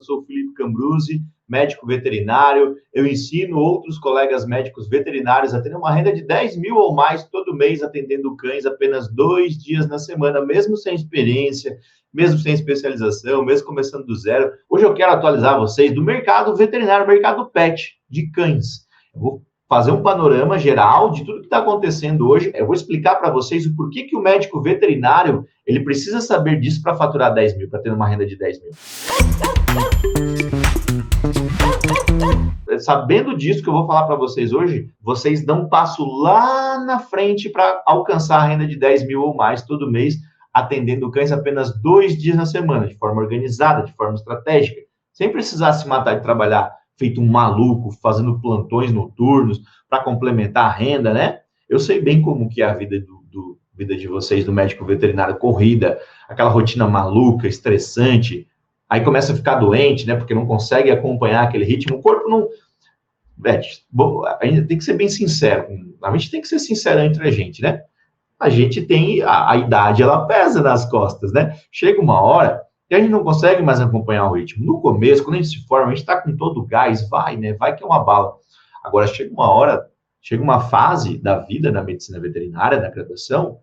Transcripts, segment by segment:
sou o Felipe Cambruzzi, médico veterinário. Eu ensino outros colegas médicos veterinários a terem uma renda de 10 mil ou mais todo mês, atendendo cães apenas 2 dias na semana, mesmo sem experiência, mesmo sem especialização, mesmo começando do zero. Hoje eu quero atualizar vocês do mercado veterinário, mercado pet, de cães. Eu vou fazer um panorama geral de tudo que está acontecendo hoje. Eu vou explicar para vocês o porquê que o médico veterinário ele precisa saber disso para faturar 10 mil, para ter uma renda de 10 mil. Sabendo disso que eu vou falar para vocês hoje, vocês dão um passo lá na frente para alcançar a renda de 10 mil ou mais todo mês, atendendo cães apenas 2 dias na semana, de forma organizada, de forma estratégica, sem precisar se matar de trabalhar feito um maluco, fazendo plantões noturnos para complementar a renda, né? Eu sei bem como que é a vida vida de vocês, do médico veterinário, corrida, aquela rotina maluca, estressante, aí começa a ficar doente, né? Porque não consegue acompanhar aquele ritmo, o corpo não... a gente tem que ser bem sincero, a gente tem que ser sincero entre a gente, né? A gente tem, a idade, ela pesa nas costas, né? Chega uma hora que a gente não consegue mais acompanhar o ritmo. No começo, quando a gente se forma, a gente está com todo o gás, vai, né? Vai que é uma bala. Agora, chega uma hora, chega uma fase da vida na medicina veterinária, na graduação,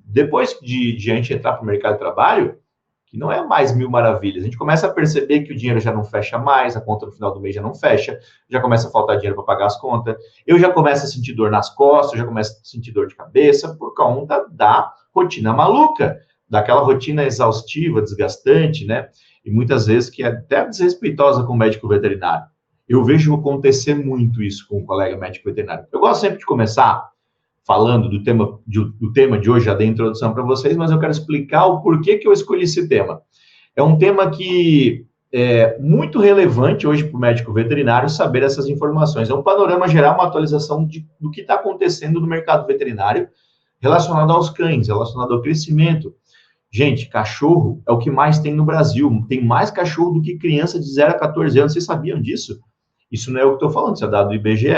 depois de a gente entrar para o mercado de trabalho, que não é mais mil maravilhas. A gente começa a perceber que o dinheiro já não fecha mais, a conta no final do mês já não fecha, já começa a faltar dinheiro para pagar as contas, eu já começo a sentir dor nas costas, eu já começo a sentir dor de cabeça por conta da rotina maluca, daquela rotina exaustiva, desgastante, né? E muitas vezes que é até desrespeitosa com o médico veterinário. Eu vejo acontecer muito isso com um colega médico veterinário. Eu gosto sempre de começar falando do tema de hoje, já dei a introdução para vocês, mas eu quero explicar o porquê que eu escolhi esse tema. É um tema que é muito relevante hoje para o médico veterinário saber essas informações. É um panorama geral, uma atualização do que está acontecendo no mercado veterinário relacionado aos cães, relacionado ao crescimento. Gente, cachorro é o que mais tem no Brasil. Tem mais cachorro do que criança de 0 a 14 anos. Vocês sabiam disso? Isso não é o que estou falando, isso é dado do IBGE.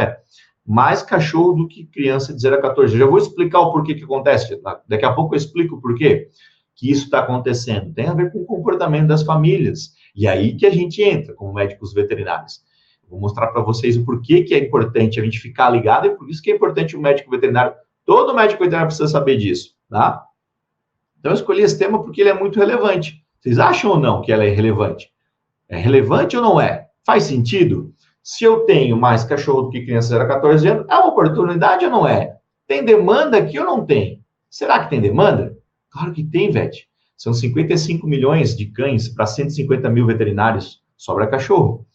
Mais cachorro do que criança de 0 a 14. Eu já vou explicar o porquê que acontece. Daqui a pouco eu explico o porquê que isso está acontecendo. Tem a ver com o comportamento das famílias. E aí que a gente entra como médicos veterinários. Vou mostrar para vocês o porquê que é importante a gente ficar ligado e por isso que é importante o médico veterinário. Todo médico veterinário precisa saber disso, tá? Então, eu escolhi esse tema porque ele é muito relevante. Vocês acham ou não que ela é relevante? É relevante ou não é? Faz sentido? Se eu tenho mais cachorro do que criança de 0 a 14 anos, é uma oportunidade ou não é? Tem demanda aqui ou não tem? Será que tem demanda? Claro que tem, Vete. São 55 milhões de cães para 150 mil veterinários. Sobra cachorro.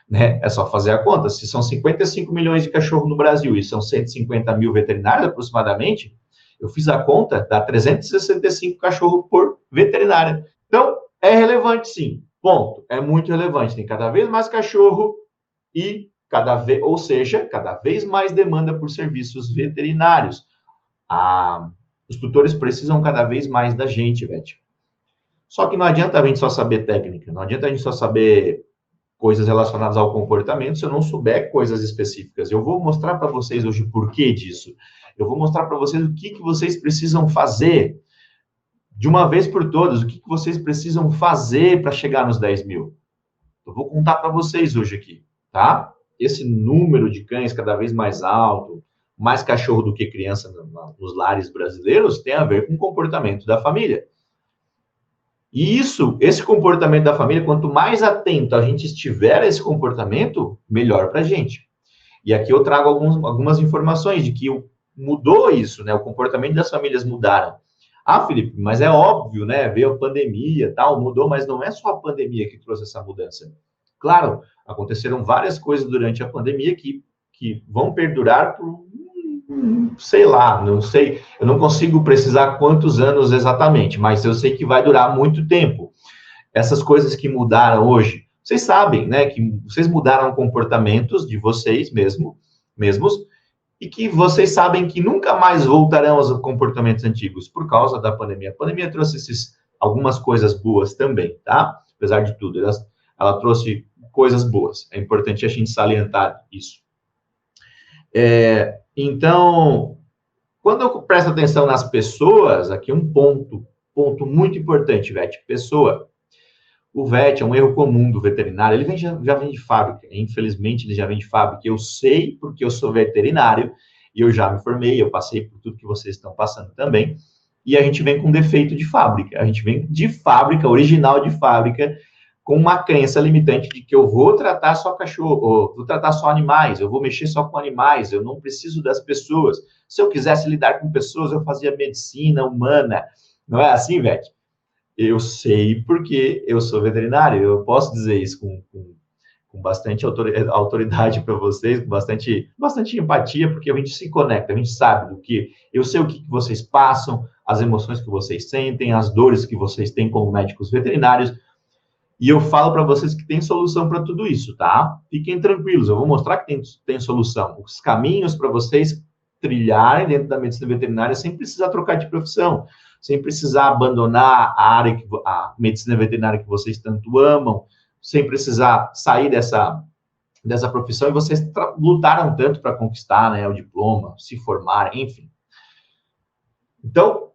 Né? É só fazer a conta. Se são 55 milhões de cachorro no Brasil e são 150 mil veterinários aproximadamente, eu fiz a conta, dá 365 cachorros por veterinária. Então, é relevante sim. Ponto. É muito relevante. Tem cada vez mais cachorro e cada vez mais demanda por serviços veterinários. Os tutores precisam cada vez mais da gente, Vete. Só que não adianta a gente só saber técnica, não adianta a gente só saber coisas relacionadas ao comportamento se eu não souber coisas específicas. Eu vou mostrar para vocês hoje o porquê disso. Eu vou mostrar para vocês o que vocês precisam fazer de uma vez por todas, o que vocês precisam fazer para chegar nos 10 mil. Eu vou contar para vocês hoje aqui, tá? Esse número de cães cada vez mais alto, mais cachorro do que criança nos lares brasileiros, tem a ver com o comportamento da família. E esse comportamento da família, quanto mais atento a gente estiver a esse comportamento, melhor para a gente. E aqui eu trago algumas informações de que mudou isso, né? O comportamento das famílias mudaram. Ah, Felipe, mas é óbvio, né? Veio a pandemia, tal, mudou, mas não é só a pandemia que trouxe essa mudança. Claro, aconteceram várias coisas durante a pandemia que vão perdurar por, sei lá, não sei, eu não consigo precisar quantos anos exatamente, mas eu sei que vai durar muito tempo. Essas coisas que mudaram hoje, vocês sabem, né, que vocês mudaram comportamentos de vocês mesmos, e que vocês sabem que nunca mais voltarão aos comportamentos antigos por causa da pandemia. A pandemia trouxe algumas coisas boas também, tá? Apesar de tudo, ela trouxe coisas boas. É importante a gente salientar isso. Então, quando eu presto atenção nas pessoas, aqui um ponto muito importante, Vete, pessoa. O VET é um erro comum do veterinário, ele já vem de fábrica, infelizmente ele já vem de fábrica, eu sei porque eu sou veterinário, e eu já me formei, eu passei por tudo que vocês estão passando também, e a gente vem com defeito de fábrica, a gente vem de fábrica, original de fábrica, com uma crença limitante de que eu vou tratar só cachorro, vou tratar só animais, eu vou mexer só com animais, eu não preciso das pessoas. Se eu quisesse lidar com pessoas, eu fazia medicina humana. Não é assim, Vete? Eu sei porque eu sou veterinário, eu posso dizer isso com bastante autoridade para vocês, com bastante empatia, porque a gente se conecta, a gente sabe do que, eu sei o que vocês passam, as emoções que vocês sentem, as dores que vocês têm como médicos veterinários, e eu falo para vocês que tem solução para tudo isso, tá? Fiquem tranquilos, eu vou mostrar que tem solução. Os caminhos para vocês trilharem dentro da medicina veterinária sem precisar trocar de profissão, sem precisar abandonar a medicina veterinária que vocês tanto amam, sem precisar sair dessa profissão, e vocês lutaram tanto para conquistar, né, o diploma, se formar, enfim. Então,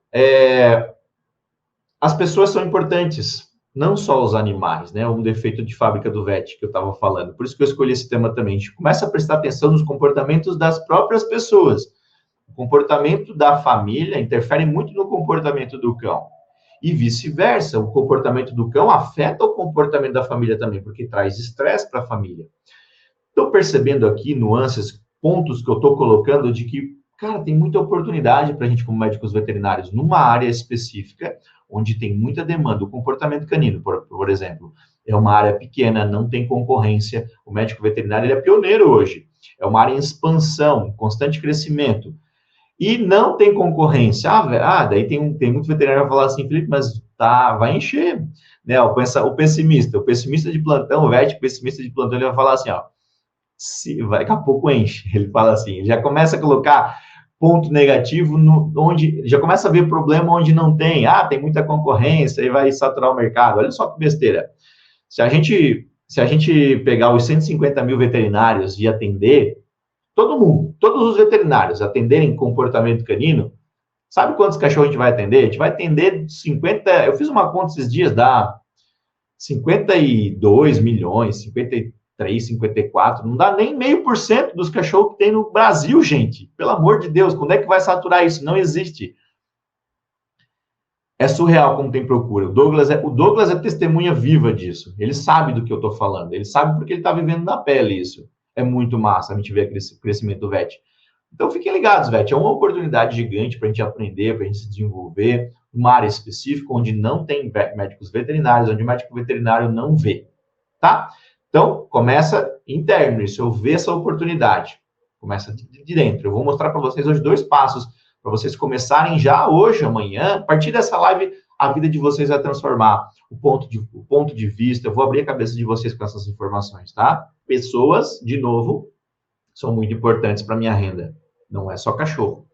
as pessoas são importantes, não só os animais, né? Um defeito de fábrica do VET que eu estava falando. Por isso que eu escolhi esse tema também. A gente começa a prestar atenção nos comportamentos das próprias pessoas. O comportamento da família interfere muito no comportamento do cão. E vice-versa, o comportamento do cão afeta o comportamento da família também, porque traz estresse para a família. Estou percebendo aqui nuances, pontos que eu estou colocando de que, cara, tem muita oportunidade para a gente, como médicos veterinários, numa área específica, onde tem muita demanda. O comportamento canino, por exemplo, é uma área pequena, não tem concorrência. O médico veterinário ele é pioneiro hoje. É uma área em expansão, em constante crescimento. E não tem concorrência. Daí tem muito veterinário que vai falar assim, Felipe, mas vai encher. Né? O pessimista de plantão, o médico pessimista de plantão, ele vai falar assim, daqui a pouco enche. Ele fala assim, ele já começa a colocar ponto negativo onde já começa a ver problema onde não tem. Tem muita concorrência e vai saturar o mercado. Olha só que besteira. Se a gente pegar os 150 mil veterinários e atender todo mundo, todos os veterinários atenderem comportamento canino, sabe quantos cachorros a gente vai atender? A gente vai atender 50, eu fiz uma conta esses dias, dá 52 milhões, 53, 54, não dá nem 0,5% dos cachorros que tem no Brasil, gente. Pelo amor de Deus, quando é que vai saturar isso? Não existe. É surreal como tem procura. O Douglas é testemunha viva disso. Ele sabe do que eu estou falando. Ele sabe porque ele está vivendo na pele isso. É muito massa a gente ver o crescimento do VET. Então, fiquem ligados, VET. É uma oportunidade gigante para a gente aprender, para a gente se desenvolver, uma área específica onde não tem médicos veterinários, onde o médico veterinário não vê. Tá? Então, começa interno, isso eu ver essa oportunidade. Começa de dentro. Eu vou mostrar para vocês hoje 2 passos para vocês começarem já hoje, amanhã. A partir dessa live, a vida de vocês vai transformar o ponto de vista. Eu vou abrir a cabeça de vocês com essas informações, tá? Pessoas, de novo, são muito importantes para minha renda. Não é só cachorro.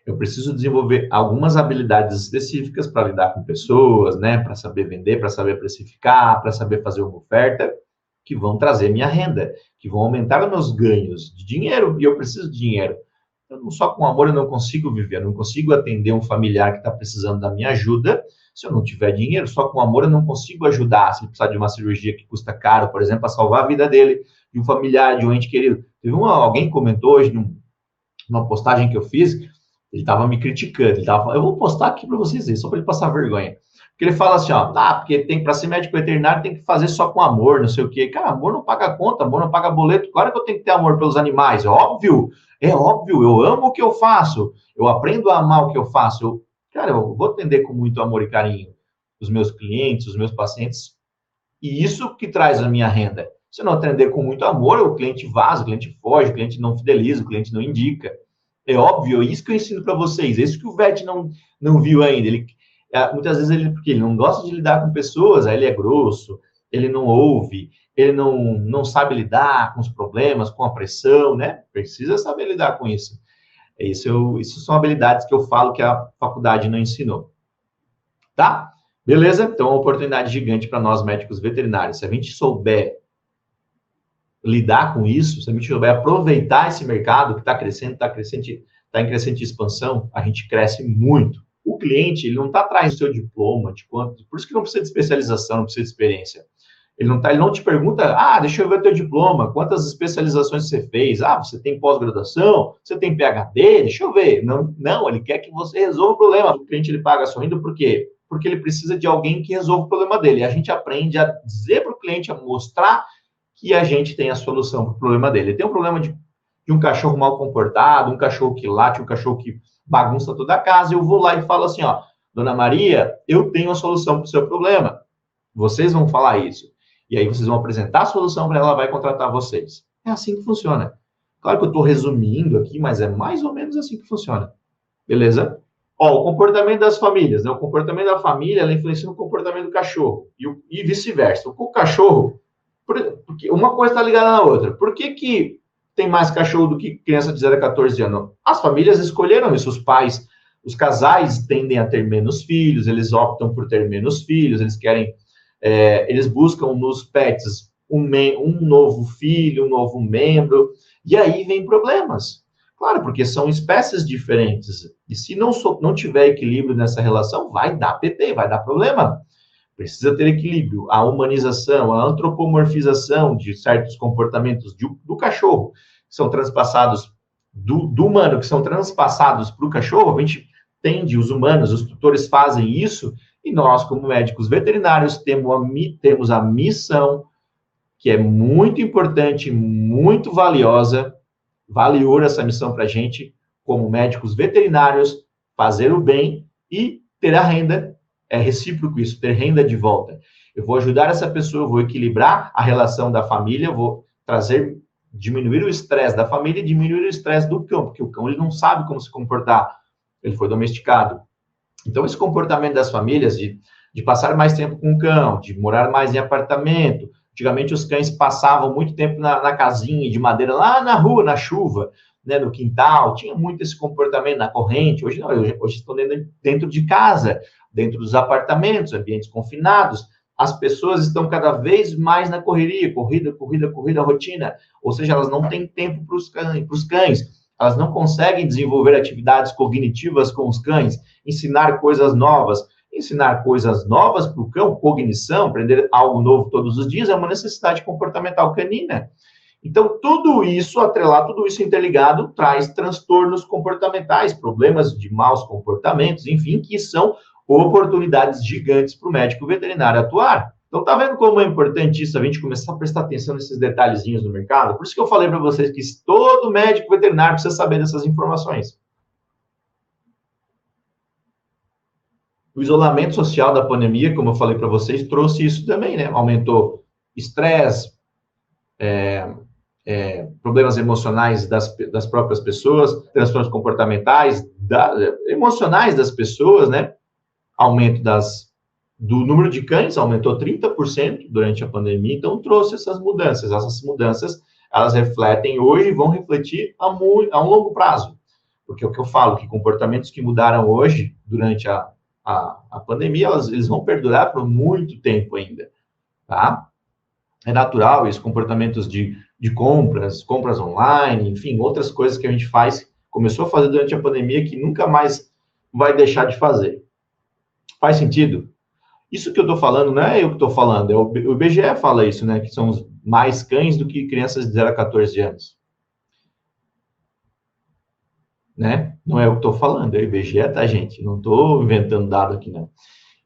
Eu preciso desenvolver algumas habilidades específicas para lidar com pessoas, né? Para saber vender, para saber precificar, para saber fazer uma oferta que vão trazer minha renda, que vão aumentar os meus ganhos de dinheiro, e eu preciso de dinheiro. Só com amor eu não consigo viver, eu não consigo atender um familiar que está precisando da minha ajuda se eu não tiver dinheiro. Só com amor eu não consigo ajudar, se ele precisar de uma cirurgia que custa caro, por exemplo, para salvar a vida dele, de um familiar, de um ente querido. Alguém comentou hoje numa postagem que eu fiz, ele estava me criticando, eu vou postar aqui para vocês verem, só para ele passar vergonha. Porque ele fala assim, porque para ser médico veterinário tem que fazer só com amor, não sei o quê. Cara, amor não paga conta, amor não paga boleto. Claro que eu tenho que ter amor pelos animais, é óbvio, eu amo o que eu faço, eu aprendo a amar o que eu faço. Eu vou atender com muito amor e carinho os meus clientes, os meus pacientes, e isso que traz a minha renda. Se eu não atender com muito amor, o cliente vaza, o cliente foge, o cliente não fideliza, o cliente não indica. É óbvio, é isso que eu ensino para vocês, é isso que o VET não viu ainda. Muitas vezes porque ele não gosta de lidar com pessoas, aí ele é grosso, ele não ouve, ele não sabe lidar com os problemas, com a pressão, né? Precisa saber lidar com isso. Isso são habilidades que eu falo que a faculdade não ensinou. Tá? Beleza? Então, é uma oportunidade gigante para nós médicos veterinários. Se a gente souber lidar com isso, se a gente souber aproveitar esse mercado que está crescendo, está em crescente expansão, a gente cresce muito. O cliente, ele não está atrás do seu diploma, de quanto, por isso que não precisa de especialização, não precisa de experiência. Ele não te pergunta, deixa eu ver o teu diploma, quantas especializações você fez? Você tem pós-graduação? Você tem PhD? Deixa eu ver. Não, ele quer que você resolva o problema. O cliente, ele paga sorrindo por quê? Porque ele precisa de alguém que resolva o problema dele. E a gente aprende a dizer para o cliente, a mostrar que a gente tem a solução para o problema dele. Ele tem um problema de um cachorro mal comportado, um cachorro que late, um cachorro que bagunça toda a casa, eu vou lá e falo assim, Dona Maria, eu tenho a solução para o seu problema. Vocês vão falar isso. E aí vocês vão apresentar a solução para ela, ela vai contratar vocês. É assim que funciona. Claro que eu estou resumindo aqui, mas é mais ou menos assim que funciona. Beleza? O comportamento das famílias, né? O comportamento da família, ela influencia no comportamento do cachorro. E vice-versa. O cachorro, porque uma coisa está ligada na outra. Por que tem mais cachorro do que criança de 0 a 14 anos? As famílias escolheram isso, os pais, os casais tendem a ter menos filhos, eles optam por ter menos filhos, eles buscam nos pets um novo filho, um novo membro, e aí vem problemas. Claro, porque são espécies diferentes, e se não tiver equilíbrio nessa relação, vai dar PT, vai dar problema. Precisa ter equilíbrio. A humanização, a antropomorfização de certos comportamentos do cachorro, que são transpassados do humano, que são transpassados para o cachorro, a gente tende, os humanos, os tutores fazem isso, e nós, como médicos veterinários, temos a missão, que é muito importante, muito valiosa, vale ouro essa missão para a gente, como médicos veterinários, fazer o bem e ter a renda. É recíproco isso, ter renda de volta. Eu vou ajudar essa pessoa, eu vou equilibrar a relação da família, eu vou diminuir o estresse da família e diminuir o estresse do cão, porque o cão ele não sabe como se comportar, ele foi domesticado. Então, esse comportamento das famílias de passar mais tempo com o cão, de morar mais em apartamento. Antigamente, os cães passavam muito tempo na casinha de madeira, lá na rua, na chuva, né, no quintal. Tinha muito esse comportamento na corrente. Hoje não, hoje estão dentro de casa, dentro dos apartamentos, ambientes confinados. As pessoas estão cada vez mais na correria, corrida, rotina. Ou seja, elas não têm tempo para os cães. Elas não conseguem desenvolver atividades cognitivas com os cães, ensinar coisas novas. Ensinar coisas novas para o cão, cognição, aprender algo novo todos os dias, é uma necessidade comportamental canina. Então, tudo isso, atrelar tudo isso interligado, traz transtornos comportamentais, problemas de maus comportamentos, enfim, que são oportunidades gigantes para o médico veterinário atuar. Então, tá vendo como é importante isso, a gente começar a prestar atenção nesses detalhezinhos do mercado? Por isso que eu falei para vocês que todo médico veterinário precisa saber dessas informações. O isolamento social da pandemia, como eu falei para vocês, trouxe isso também, né? Aumentou estresse, problemas emocionais das próprias pessoas, transtornos comportamentais, emocionais das pessoas, né? Aumento do número de cães, aumentou 30% durante a pandemia, então trouxe essas mudanças. Essas mudanças, elas refletem hoje e vão refletir a um longo prazo. Porque é o que eu falo, que comportamentos que mudaram hoje, durante a pandemia, eles vão perdurar por muito tempo ainda, tá? É natural isso, comportamentos de compras online, enfim, outras coisas que a gente começou a fazer durante a pandemia que nunca mais vai deixar de fazer. Faz sentido? Isso que eu estou falando não é eu que estou falando, o IBGE fala isso, né? Que são mais cães do que crianças de 0 a 14 anos. Né? Não é o que estou falando, é o IBGE, tá, gente? Não estou inventando dado aqui, não.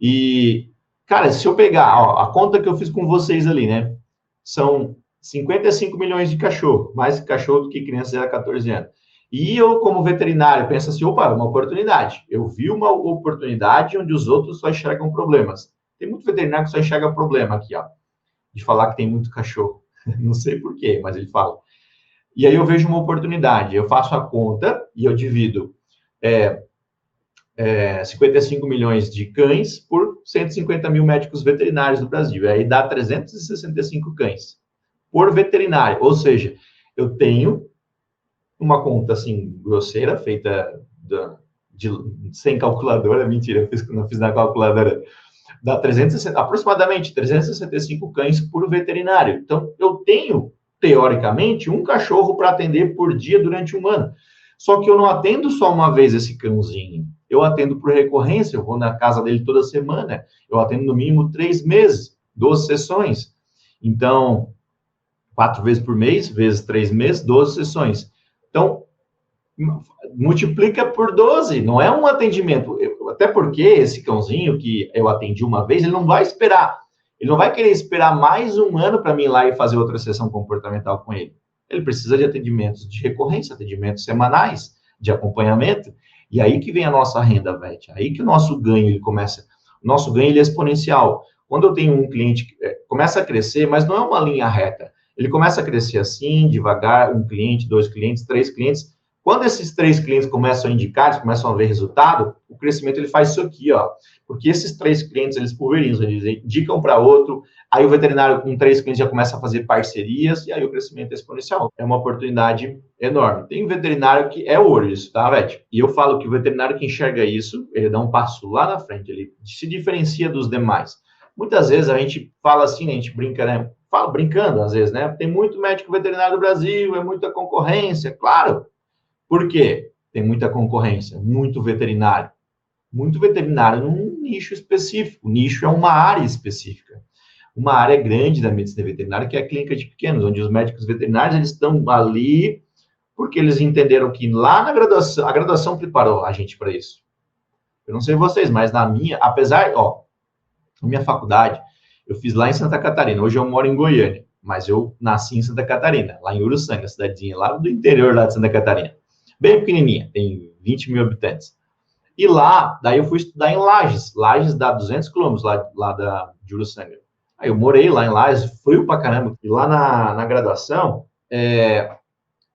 E, cara, se eu pegar a conta que eu fiz com vocês ali, né? São 55 milhões de cachorro, mais cachorro do que crianças de 0 a 14 anos. E eu, como veterinário, penso assim, opa, uma oportunidade. Eu vi uma oportunidade onde os outros só enxergam problemas. Tem muito veterinário que só enxerga problema aqui, ó. De falar que tem muito cachorro. Não sei por quê, mas ele fala. E aí eu vejo uma oportunidade. Eu faço a conta e eu divido 55 milhões de cães por 150 mil médicos veterinários no Brasil. E aí dá 365 cães por veterinário. Ou seja, eu tenho uma conta, assim, grosseira, feita sem calculadora, mentira, eu não fiz na calculadora, dá aproximadamente 365 cães por veterinário. Então, eu tenho, teoricamente, um cachorro para atender por dia durante um ano. Só que eu não atendo só uma vez esse cãozinho. eu atendo por recorrência, eu vou na casa dele toda semana, eu atendo no mínimo 3 meses, 12 sessões. Então, 4 vezes por mês, vezes 3 meses, 12 sessões. Então, multiplica por 12, não é um atendimento. Até porque esse cãozinho que eu atendi uma vez, ele não vai esperar. Ele não vai querer esperar mais um ano para mim ir lá e fazer outra sessão comportamental com ele. Ele precisa de atendimentos de recorrência, atendimentos semanais, de acompanhamento. E aí que vem a nossa renda, Vete. Aí que o nosso ganho ele começa. O nosso ganho ele é exponencial. Quando eu tenho um cliente que começa a crescer, mas não é uma linha reta. Ele começa a crescer assim, devagar, um cliente, 2 clientes, 3 clientes. Quando esses 3 clientes começam a indicar, eles começam a ver resultado, o crescimento ele faz isso aqui, ó. Porque esses 3 clientes, eles pulverizam, eles indicam para outro, aí o veterinário com 3 clientes já começa a fazer parcerias, e aí o crescimento é exponencial. É uma oportunidade enorme. Tem veterinário que é ouro isso, tá, Vete? E eu falo que o veterinário que enxerga isso, ele dá um passo lá na frente, ele se diferencia dos demais. Muitas vezes a gente fala assim, né, a gente brinca, né? Fala brincando, às vezes, né? Tem muito médico veterinário no Brasil, é muita concorrência, claro. Por quê? Tem muita concorrência, muito veterinário. Muito veterinário num nicho específico. Nicho é uma área específica. Uma área grande da medicina veterinária, que é a clínica de pequenos, onde os médicos veterinários eles estão ali porque eles entenderam que lá na graduação, a graduação preparou a gente para isso. Eu não sei vocês, mas na minha, apesar, ó, na minha faculdade, eu fiz lá em Santa Catarina. Hoje eu moro em Goiânia, mas eu nasci em Santa Catarina, lá em Uruçanga, cidadezinha lá do interior lá de Santa Catarina. Bem pequenininha, tem 20 mil habitantes. E lá, daí eu fui estudar em Lages. Lages dá 200 quilômetros lá de Uruçanga. Aí eu morei lá em Lages, frio pra caramba. E lá na graduação,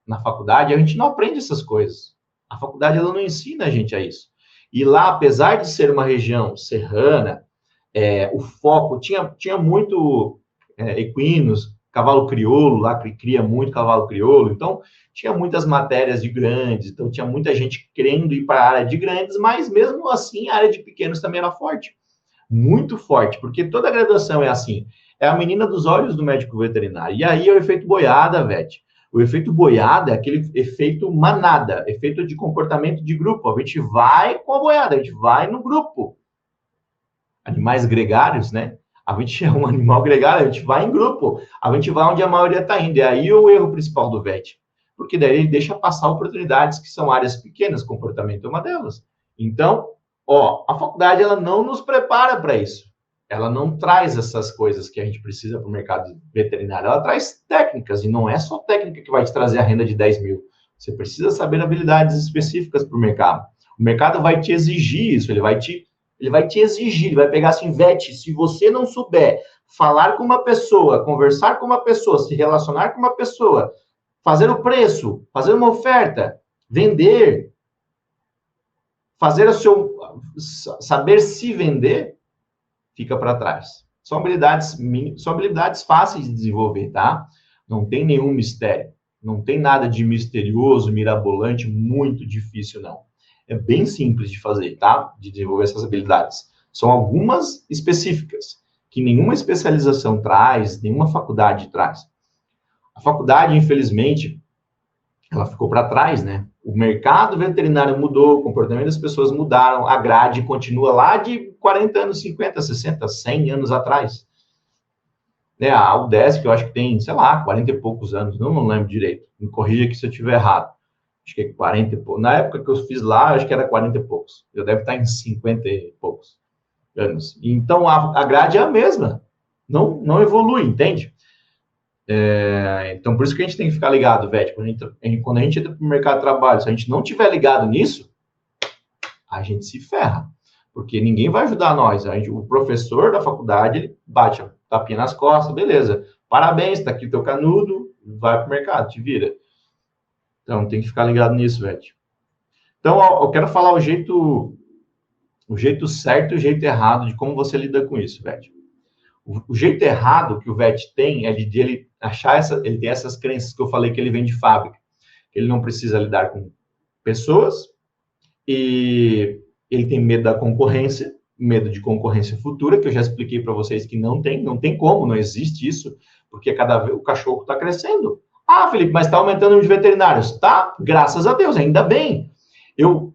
na faculdade, a gente não aprende essas coisas. A faculdade, ela não ensina a gente a isso. E lá, apesar de ser uma região serrana, o foco, tinha muito equinos, cavalo crioulo, lá cria muito cavalo crioulo, então tinha muitas matérias de grandes, então tinha muita gente querendo ir para a área de grandes, mas mesmo assim a área de pequenos também era forte, muito forte, porque toda a graduação é assim, é a menina dos olhos do médico veterinário, e aí é o efeito boiada, Vete. O efeito boiada é aquele efeito manada, efeito de comportamento de grupo, a gente vai com a boiada, a gente vai no grupo. Animais gregários, né? A gente é um animal gregário, a gente vai em grupo, a gente vai onde a maioria está indo. E aí o erro principal do VET, porque daí ele deixa passar oportunidades que são áreas pequenas, comportamento é uma delas. Então, ó, a faculdade ela não nos prepara para isso. Ela não traz essas coisas que a gente precisa para o mercado veterinário. Ela traz técnicas, e não é só técnica que vai te trazer a renda de 10 mil. Você precisa saber habilidades específicas para o mercado. O mercado vai te exigir isso, ele vai te exigir, ele vai pegar assim, Vete, se você não souber falar com uma pessoa, conversar com uma pessoa, se relacionar com uma pessoa, fazer o preço, fazer uma oferta, vender, fazer saber se vender, fica para trás. São habilidades fáceis de desenvolver, tá? Não tem nenhum mistério. Não tem nada de misterioso, mirabolante, muito difícil, não. É bem simples de fazer, tá? De desenvolver essas habilidades. São algumas específicas, que nenhuma especialização traz, nenhuma faculdade traz. A faculdade, infelizmente, ela ficou para trás, né? O mercado veterinário mudou, o comportamento das pessoas mudaram, a grade continua lá de 40 anos, 50, 60, 100 anos atrás. A UDESC, eu acho que tem, sei lá, 40 e poucos anos, não lembro direito. Me corrija aqui se eu estiver errado. Acho que é 40 e poucos. Na época que eu fiz lá, acho que era 40 e poucos. Eu deve estar em 50 e poucos anos. Então, a grade é a mesma. Não evolui, entende? Então, por isso que a gente tem que ficar ligado, Vete. Quando a gente entra para o mercado de trabalho, se a gente não tiver ligado nisso, a gente se ferra. Porque ninguém vai ajudar nós. O professor da faculdade, ele bate a tapinha nas costas, beleza. Parabéns, está aqui o teu canudo, vai para o mercado, te vira. Então, tem que ficar ligado nisso, Vete. Então, eu quero falar o jeito certo e o jeito errado de como você lida com isso, Vete. O jeito errado que o Vete tem é de ele achar ele tem essas crenças que eu falei que ele vem de fábrica. Ele não precisa lidar com pessoas e ele tem medo da concorrência, medo de concorrência futura, que eu já expliquei para vocês que não tem como, não existe isso, porque cada vez o cachorro está crescendo. Ah, Felipe, mas está aumentando o número de veterinários. Tá, graças a Deus, ainda bem.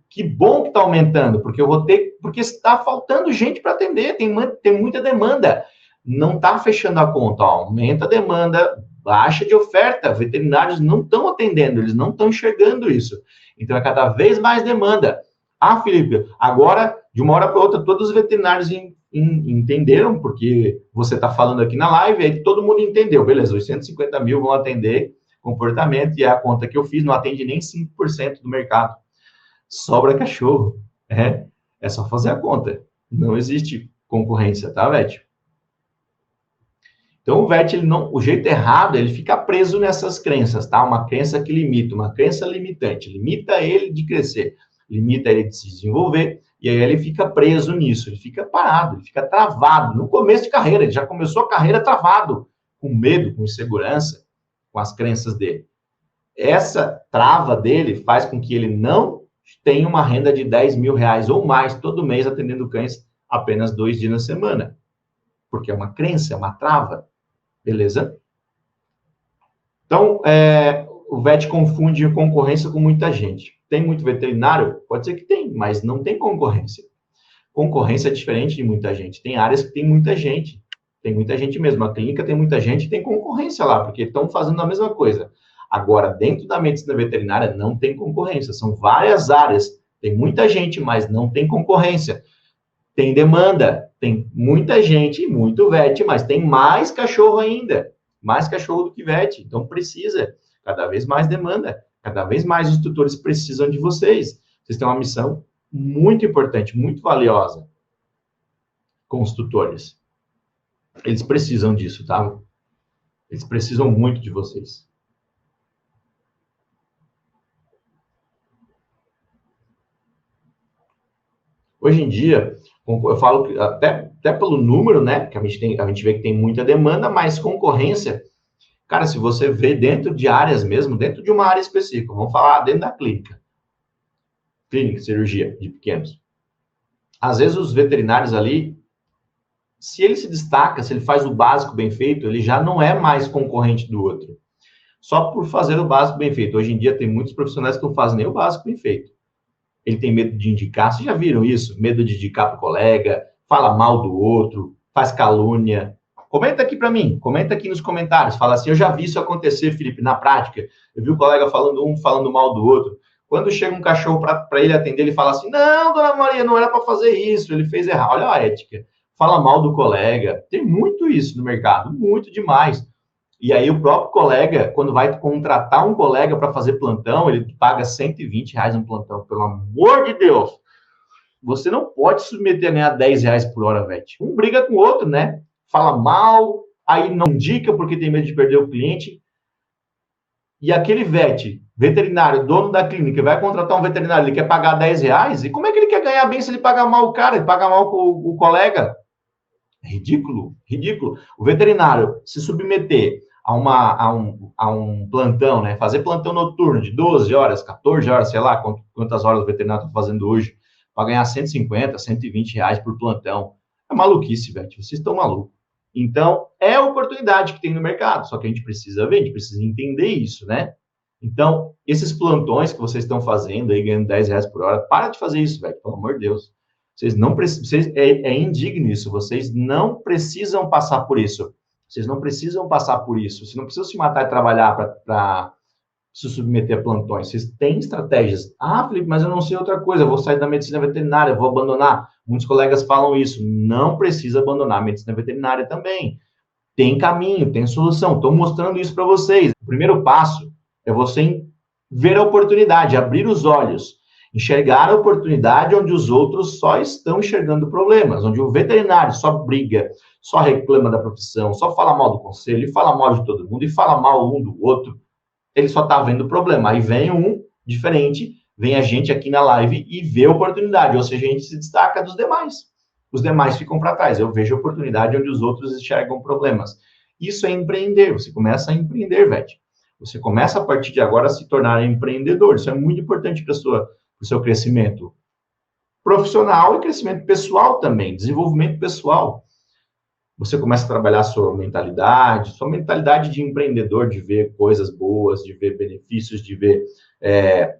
Que bom que está aumentando, porque eu vou ter, porque está faltando gente para atender, tem muita demanda. Não está fechando a conta, ó, aumenta a demanda, baixa de oferta, veterinários não estão atendendo, eles não estão enxergando isso. Então é cada vez mais demanda. Ah, Felipe, agora, de uma hora para outra, todos os veterinários entenderam, porque você está falando aqui na live, aí todo mundo entendeu, beleza, os 150 mil vão atender comportamento, e a conta que eu fiz não atende nem 5% do mercado. Sobra cachorro. É só fazer a conta. Não existe concorrência, tá, Vete? Então, o Vete, o jeito errado, ele fica preso nessas crenças, tá? Uma crença que limita, uma crença limitante. Limita ele de crescer, limita ele de se desenvolver, e aí ele fica preso nisso, ele fica parado, ele fica travado. No começo de carreira, ele já começou a carreira travado, com medo, com insegurança, com as crenças dele. Essa trava dele faz com que ele não tenha uma renda de 10 mil reais ou mais todo mês atendendo cães apenas 2 dias na semana. Porque é uma crença, é uma trava. Beleza? Então, o VET confunde concorrência com muita gente. Tem muito veterinário? Pode ser que tem, mas não tem concorrência. Concorrência é diferente de muita gente. Tem áreas que tem muita gente. Tem muita gente mesmo. A clínica tem muita gente e tem concorrência lá, porque estão fazendo a mesma coisa. Agora, dentro da medicina veterinária, não tem concorrência. São várias áreas. Tem muita gente, mas não tem concorrência. Tem demanda. Tem muita gente, muito VET, mas tem mais cachorro ainda. Mais cachorro do que VET. Então, precisa. Cada vez mais demanda. Cada vez mais os tutores precisam de vocês. Vocês têm uma missão muito importante, muito valiosa com os tutores. Eles precisam disso, tá? Eles precisam muito de vocês. Hoje em dia, eu falo que até pelo número, né? Que a gente vê que tem muita demanda, mas concorrência. Cara, se você vê dentro de áreas mesmo, dentro de uma área específica, vamos falar dentro da clínica, cirurgia de pequenos. Às vezes os veterinários ali, se ele se destaca, se ele faz o básico bem feito, ele já não é mais concorrente do outro. Só por fazer o básico bem feito. Hoje em dia tem muitos profissionais que não fazem nem o básico bem feito. Ele tem medo de indicar, vocês já viram isso? Medo de indicar para o colega, fala mal do outro, faz calúnia. Comenta aqui para mim, comenta aqui nos comentários, fala assim, eu já vi isso acontecer, Felipe, na prática. Eu vi o colega falando mal do outro. Quando chega um cachorro para ele atender, ele fala assim, não, dona Maria, não era para fazer isso, ele fez errado. Olha a ética. Fala mal do colega. Tem muito isso no mercado, muito demais. E aí o próprio colega, quando vai contratar um colega para fazer plantão, ele paga R$120 um plantão, pelo amor de Deus. Você não pode submeter a ganhar R$10 por hora, Vete. Um briga com o outro, né? Fala mal, aí não indica porque tem medo de perder o cliente. E aquele Vete, veterinário, dono da clínica, vai contratar um veterinário, ele quer pagar R$10, e como é que ele quer ganhar bem se ele pagar mal o cara, ele paga mal com o colega? Ridículo, ridículo. O veterinário se submeter a um plantão, né? Fazer plantão noturno de 12 horas, 14 horas, sei lá quantas horas o veterinário está fazendo hoje, para ganhar R$150, R$120 por plantão. É maluquice, velho. Vocês estão malucos. Então, é a oportunidade que tem no mercado, só que a gente precisa ver, a gente precisa entender isso, né? Então, esses plantões que vocês estão fazendo aí, ganhando R$10 por hora, para de fazer isso, velho, pelo amor de Deus. Vocês não precisam, é indigno isso, vocês não precisam passar por isso. Vocês não precisam passar por isso. Vocês não precisam se matar e trabalhar para se submeter a plantões. Vocês têm estratégias. Ah, Felipe, mas eu não sei outra coisa. Eu vou sair da medicina veterinária, vou abandonar. Muitos colegas falam isso. Não precisa abandonar a medicina veterinária também. Tem caminho, tem solução. Estou mostrando isso para vocês. O primeiro passo é você ver a oportunidade, abrir os olhos. Enxergar a oportunidade onde os outros só estão enxergando problemas, onde o veterinário só briga, só reclama da profissão, só fala mal do conselho, e fala mal de todo mundo, e fala mal um do outro, ele só está vendo problema. Aí vem um diferente, vem a gente aqui na live e vê a oportunidade, ou seja, a gente se destaca dos demais. Os demais ficam para trás. Eu vejo a oportunidade onde os outros enxergam problemas. Isso é empreender, você começa a empreender, Vete. Você começa a partir de agora a se tornar empreendedor. Isso é muito importante para o seu crescimento profissional e crescimento pessoal também, desenvolvimento pessoal. Você começa a trabalhar a sua mentalidade de empreendedor, de ver coisas boas, de ver benefícios, de ver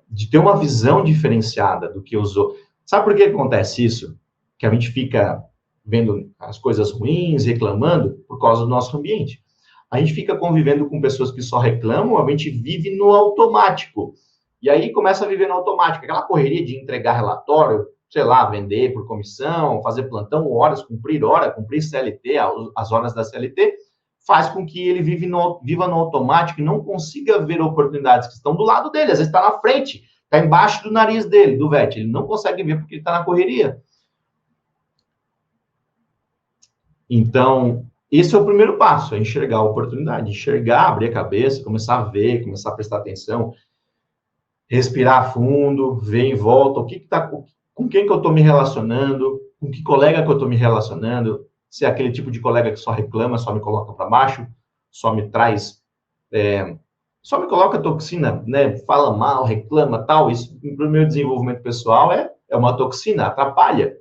de ter uma visão diferenciada do que os outros. Sabe por que acontece isso? Que a gente fica vendo as coisas ruins, reclamando, por causa do nosso ambiente. A gente fica convivendo com pessoas que só reclamam, a gente vive no automático. E aí começa a viver no automático. Aquela correria de entregar relatório, sei lá, vender por comissão, fazer plantão, horas, cumprir CLT, as horas da CLT, faz com que ele viva no automático e não consiga ver oportunidades que estão do lado dele. Às vezes está na frente, está embaixo do nariz dele, do VET. Ele não consegue ver porque ele está na correria. Então, esse é o primeiro passo, é enxergar a oportunidade. Enxergar, abrir a cabeça, começar a ver, começar a prestar atenção, respirar fundo, ver em volta, com quem que eu estou me relacionando, com que colega que eu estou me relacionando, se é aquele tipo de colega que só reclama, só me coloca para baixo, só me traz, só me coloca toxina, né? Fala mal, reclama, tal. Isso, para o meu desenvolvimento pessoal, é uma toxina, atrapalha.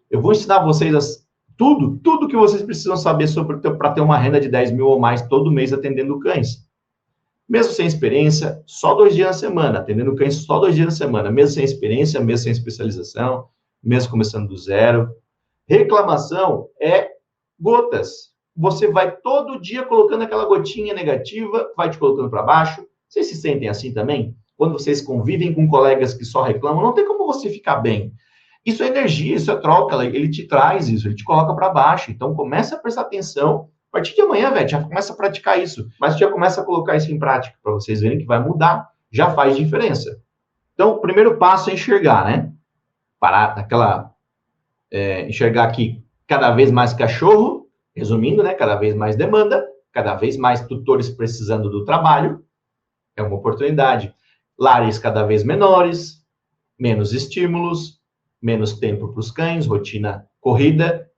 Eu vou ensinar vocês tudo que vocês precisam saber para ter uma renda de 10 mil ou mais todo mês atendendo cães. Mesmo sem experiência, só 2 dias na semana, atendendo cães só 2 dias na semana, mesmo sem experiência, mesmo sem especialização, mesmo começando do zero. Reclamação é gotas. Você vai todo dia colocando aquela gotinha negativa, vai te colocando para baixo. Vocês se sentem assim também? Quando vocês convivem com colegas que só reclamam, não tem como você ficar bem. Isso é energia, isso é troca, ele te traz isso, ele te coloca para baixo. Então, começa a prestar atenção. A partir de amanhã, velho, já começa a praticar isso. Mas já começa a colocar isso em prática, para vocês verem que vai mudar. Já faz diferença. Então, o primeiro passo é enxergar, né? Parar naquela... enxergar que cada vez mais cachorro, resumindo, né? Cada vez mais demanda, cada vez mais tutores precisando do trabalho. É uma oportunidade. Lares cada vez menores, menos estímulos, menos tempo para os cães, rotina corrida,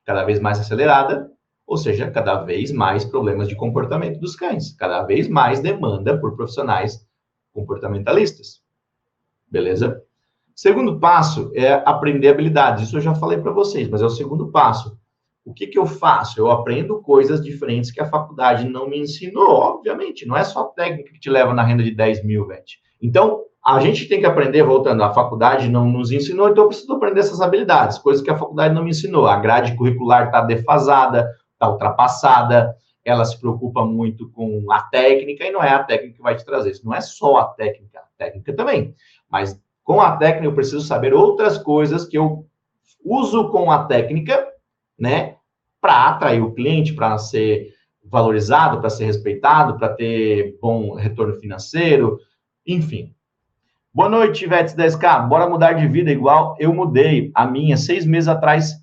cada vez mais acelerada, ou seja, cada vez mais problemas de comportamento dos cães, cada vez mais demanda por profissionais comportamentalistas. Beleza? Segundo passo é aprender habilidades. Isso eu já falei para vocês, mas é o segundo passo. O que eu faço? Eu aprendo coisas diferentes que a faculdade não me ensinou, obviamente. Não é só técnica que te leva na renda de 10 mil, velho. Então, a gente tem que aprender, voltando, a faculdade não nos ensinou, então eu preciso aprender essas habilidades, coisas que a faculdade não me ensinou. A grade curricular está defasada, está ultrapassada, ela se preocupa muito com a técnica, e não é a técnica que vai te trazer. Isso não é só a técnica também. Mas com a técnica eu preciso saber outras coisas que eu uso com a técnica, né, para atrair o cliente, para ser valorizado, para ser respeitado, para ter bom retorno financeiro, enfim. Boa noite, Ivete 10K. Bora mudar de vida igual eu mudei a minha 6 meses atrás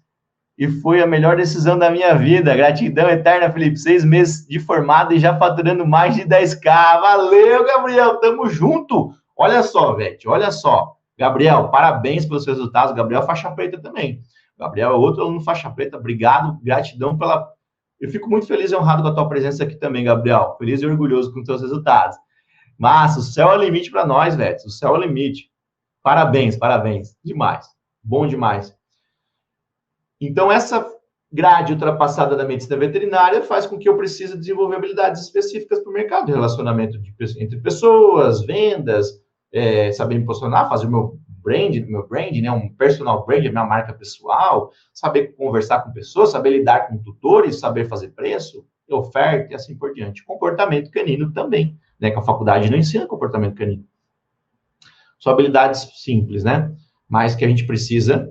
e foi a melhor decisão da minha vida. Gratidão eterna, Felipe. 6 meses de formado e já faturando mais de 10K. Valeu, Gabriel. Tamo junto. Olha só, Ivete, olha só. Gabriel, parabéns pelos resultados. Gabriel faixa preta também. Gabriel é outro aluno faixa preta. Obrigado, gratidão pela... Eu fico muito feliz e honrado com a tua presença aqui também, Gabriel. Feliz e orgulhoso com os teus resultados. Massa, o céu é o limite para nós, velho. O céu é o limite. Parabéns, parabéns. Demais. Bom demais. Então, essa grade ultrapassada da medicina veterinária faz com que eu precise desenvolver habilidades específicas para o mercado, relacionamento entre pessoas, vendas, saber me posicionar, fazer o meu brand, né, um personal brand, a minha marca pessoal, saber conversar com pessoas, saber lidar com tutores, saber fazer preço, oferta e assim por diante. Comportamento canino também, né, que a faculdade não ensina comportamento canino. São habilidades simples, né, mas que a gente precisa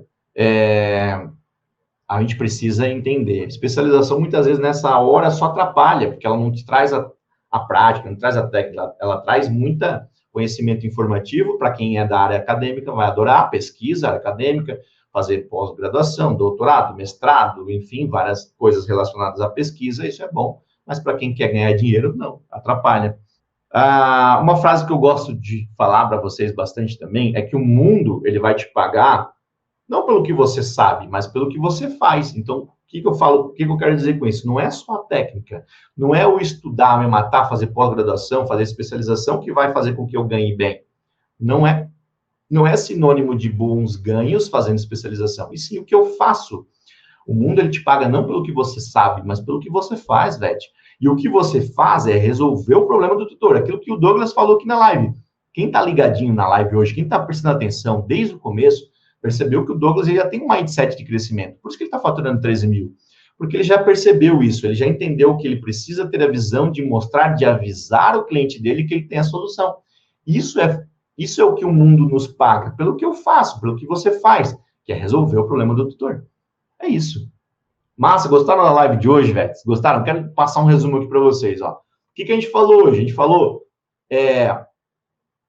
entender. Especialização, muitas vezes, nessa hora, só atrapalha, porque ela não te traz a prática, não traz a técnica, ela traz muita conhecimento informativo. Para quem é da área acadêmica, vai adorar pesquisa acadêmica, fazer pós-graduação, doutorado, mestrado, enfim, várias coisas relacionadas à pesquisa, isso é bom. Mas para quem quer ganhar dinheiro, não, atrapalha. Uma frase que eu gosto de falar para vocês bastante também é que o mundo, ele vai te pagar não pelo que você sabe, mas pelo que você faz. Então, o que eu falo, o que eu quero dizer com isso? Não é só a técnica, não é o estudar, me matar, fazer pós-graduação, fazer especialização que vai fazer com que eu ganhe bem. Não é sinônimo de bons ganhos fazendo especialização, e sim o que eu faço. O mundo, ele te paga não pelo que você sabe, mas pelo que você faz, Vete. E o que você faz é resolver o problema do tutor, aquilo que o Douglas falou aqui na live. Quem está ligadinho na live hoje, quem está prestando atenção desde o começo, percebeu que o Douglas ele já tem um mindset de crescimento. Por isso que ele está faturando 13 mil. Porque ele já percebeu isso, ele já entendeu que ele precisa ter a visão de mostrar, de avisar o cliente dele que ele tem a solução. Isso é o que o mundo nos paga, pelo que eu faço, pelo que você faz, que é resolver o problema do tutor. É isso. Massa, gostaram da live de hoje, velho? Gostaram? Quero passar um resumo aqui para vocês, ó. O que a gente falou hoje? A gente falou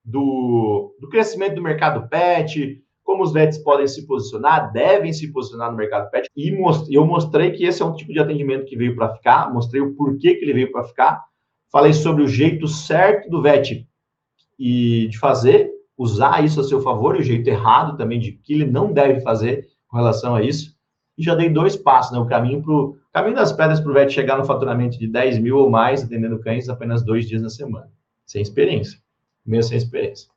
do crescimento do mercado pet, como os vets podem se posicionar, devem se posicionar no mercado pet, e eu mostrei que esse é um tipo de atendimento que veio para ficar, mostrei o porquê que ele veio para ficar, falei sobre o jeito certo do vet e de fazer, usar isso a seu favor, e o jeito errado também de que ele não deve fazer com relação a isso, e já dei 2 passos, né, o caminho das pedras para o vet chegar no faturamento de 10 mil ou mais, atendendo cães apenas 2 dias na semana, sem experiência, mesmo sem experiência.